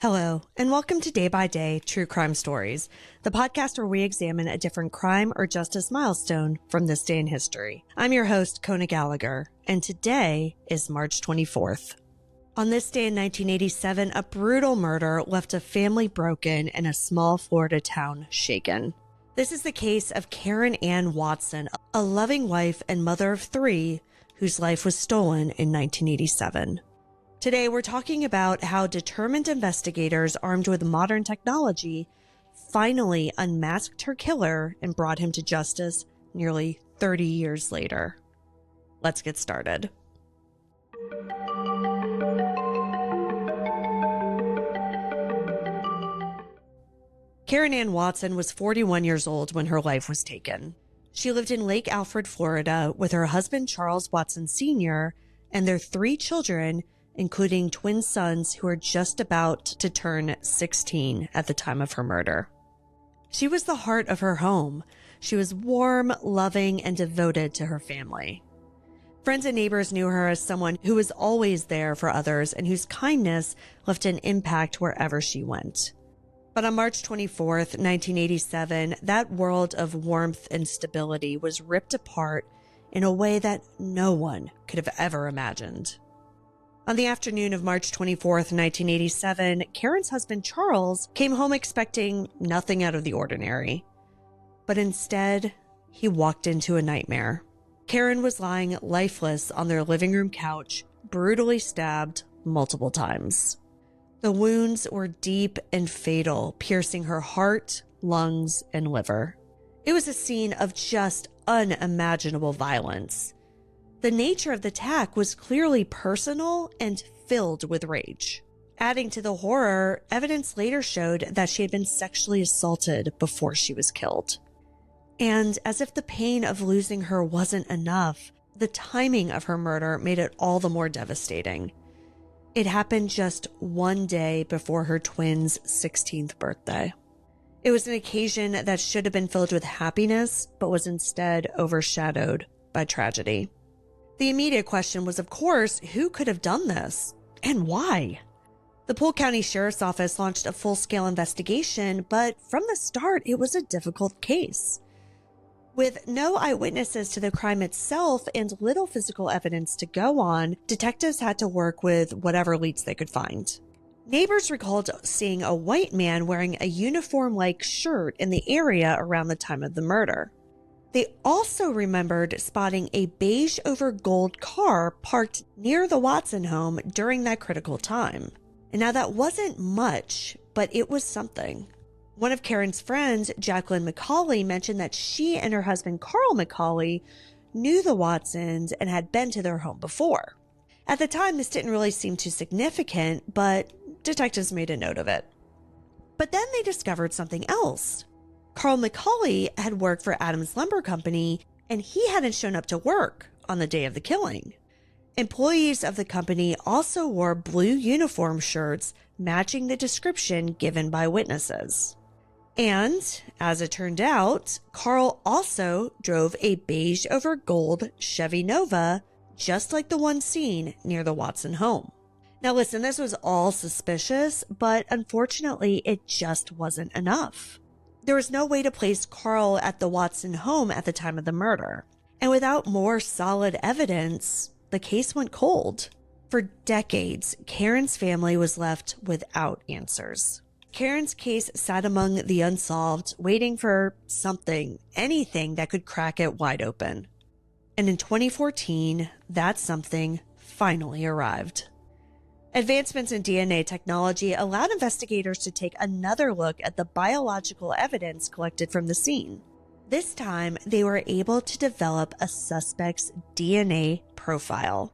Hello, and welcome to Day by Day True Crime Stories, the podcast where we examine a different crime or justice milestone from this day in history. I'm your host, Kona Gallagher, and today is March 24th. On this day in 1987, a brutal murder left a family broken and a small Florida town shaken. This is the case of Karen Ann Watson, a loving wife and mother of three whose life was stolen in 1987. Today, we're talking about how determined investigators armed with modern technology finally unmasked her killer and brought him to justice nearly 30 years later. Let's get started. Karen Ann Watson was 41 years old when her life was taken. She lived in Lake Alfred, Florida, with her husband Charles Watson Sr. and their three children, including twin sons who were just about to turn 16 at the time of her murder. She was the heart of her home. She was warm, loving, and devoted to her family. Friends and neighbors knew her as someone who was always there for others and whose kindness left an impact wherever she went. But on March 24th, 1987, that world of warmth and stability was ripped apart in a way that no one could have ever imagined. On the afternoon of March 24th, 1987, Karen's husband Charles came home expecting nothing out of the ordinary. But instead, he walked into a nightmare. Karen was lying lifeless on their living room couch, brutally stabbed multiple times. The wounds were deep and fatal, piercing her heart, lungs, and liver. It was a scene of just unimaginable violence. The nature of the attack was clearly personal and filled with rage. Adding to the horror, evidence later showed that she had been sexually assaulted before she was killed. And as if the pain of losing her wasn't enough, the timing of her murder made it all the more devastating. It happened just one day before her twins' 16th birthday. It was an occasion that should have been filled with happiness, but was instead overshadowed by tragedy. The immediate question was, of course, who could have done this and why? The Polk County Sheriff's Office launched a full-scale investigation, but from the start, it was a difficult case. With no eyewitnesses to the crime itself and little physical evidence to go on, detectives had to work with whatever leads they could find. Neighbors recalled seeing a white man wearing a uniform-like shirt in the area around the time of the murder. They also remembered spotting a beige over gold car parked near the Watson home during that critical time. And now that wasn't much, but it was something. One of Karen's friends, Carl McCauley, mentioned that she and her husband Carl McCauley knew the Watsons and had been to their home before. At the time, this didn't really seem too significant, but detectives made a note of it. But then they discovered something else. Carl McCauley had worked for Adams Lumber Company, and he hadn't shown up to work on the day of the killing. Employees of the company also wore blue uniform shirts matching the description given by witnesses. And, as it turned out, Carl also drove a beige over gold Chevy Nova, just like the one seen near the Watson home. Now listen, this was all suspicious, but unfortunately, it just wasn't enough. There was no way to place Carl at the Watson home at the time of the murder. And without more solid evidence, the case went cold. For decades, Karen's family was left without answers. Karen's case sat among the unsolved, waiting for something, anything that could crack it wide open. And in 2014, that something finally arrived. Advancements in DNA technology allowed investigators to take another look at the biological evidence collected from the scene. This time, they were able to develop a suspect's DNA profile.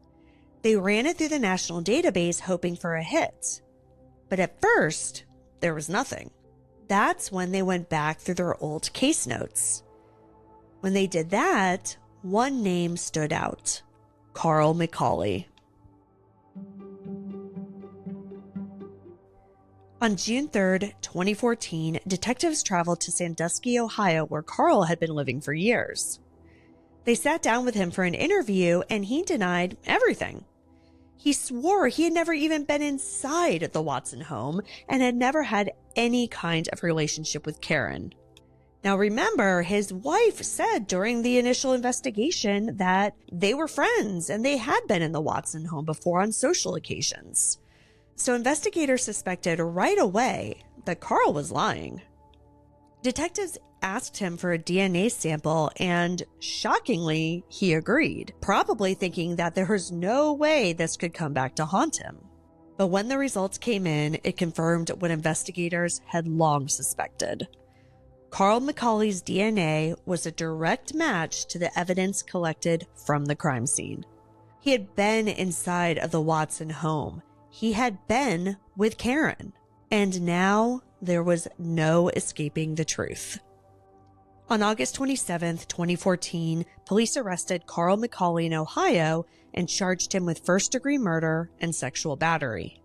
They ran it through the national database hoping for a hit. But at first, there was nothing. That's when they went back through their old case notes. When they did that, one name stood out: Carl McCauley. On June 3rd, 2014, detectives traveled to Sandusky, Ohio, where Carl had been living for years. They sat down with him for an interview, and he denied everything. He swore he had never even been inside the Watson home and had never had any kind of relationship with Karen. Now remember, his wife said during the initial investigation that they were friends and they had been in the Watson home before on social occasions. So investigators suspected right away that Carl was lying. Detectives asked him for a DNA sample and, shockingly, he agreed, probably thinking that there was no way this could come back to haunt him. But when the results came in, it confirmed what investigators had long suspected. Carl McCauley's DNA was a direct match to the evidence collected from the crime scene. He had been inside of the Watson home. He had been with Karen. And now there was no escaping the truth. On August 27, 2014, police arrested Carl McCauley in Ohio and charged him with first-degree murder and sexual battery.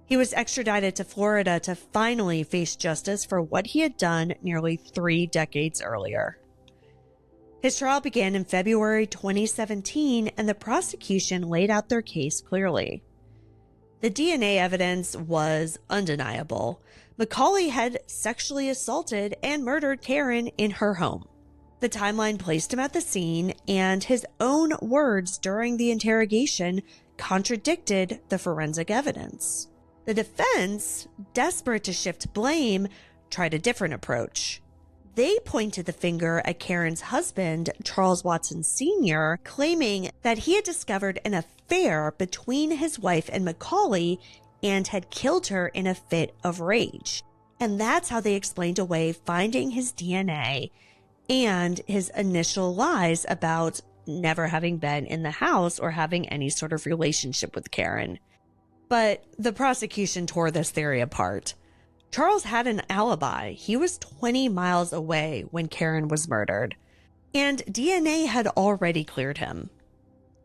He was extradited to Florida to finally face justice for what he had done nearly 3 decades earlier. His trial began in February 2017, and the prosecution laid out their case clearly. The DNA evidence was undeniable. McCauley had sexually assaulted and murdered Karen in her home. The timeline placed him at the scene, and his own words during the interrogation contradicted the forensic evidence. The defense, desperate to shift blame, tried a different approach. They pointed the finger at Karen's husband, Charles Watson Sr., claiming that he had discovered an affair between his wife and McCauley and had killed her in a fit of rage. And that's how they explained away finding his DNA and his initial lies about never having been in the house or having any sort of relationship with Karen. But the prosecution tore this theory apart. Charles had an alibi. He was 20 miles away when Karen was murdered, and DNA had already cleared him.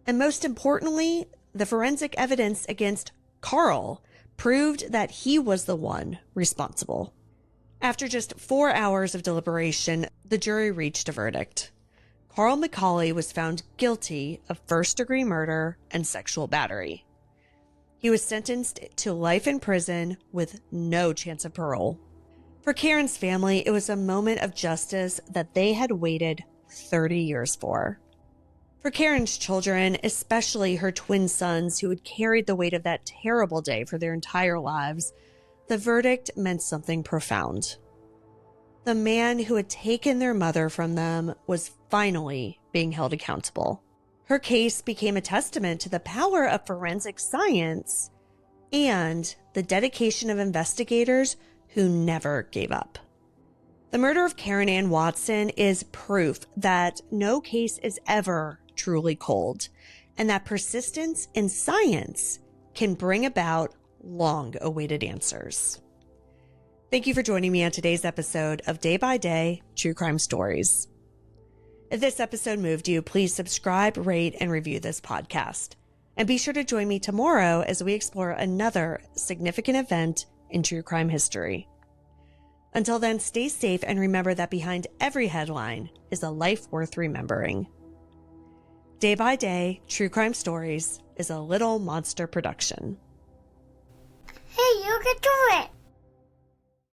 And most importantly, the forensic evidence against Carl proved that he was the one responsible. After just 4 hours of deliberation, the jury reached a verdict. Carl McCauley was found guilty of first-degree murder and sexual battery. He was sentenced to life in prison with no chance of parole. For Karen's family, it was a moment of justice that they had waited 30 years for. For Karen's children, especially her twin sons who had carried the weight of that terrible day for their entire lives, the verdict meant something profound. The man who had taken their mother from them was finally being held accountable. Her case became a testament to the power of forensic science and the dedication of investigators who never gave up. The murder of Karen Ann Watson is proof that no case is ever truly cold, and that persistence in science can bring about long-awaited answers. Thank you for joining me on today's episode of Day by Day True Crime Stories. If this episode moved you, please subscribe, rate, and review this podcast. And be sure to join me tomorrow as we explore another significant event in true crime history. Until then, stay safe and remember that behind every headline is a life worth remembering. Day by Day True Crime Stories is a Little Monster production. Hey, you can do it!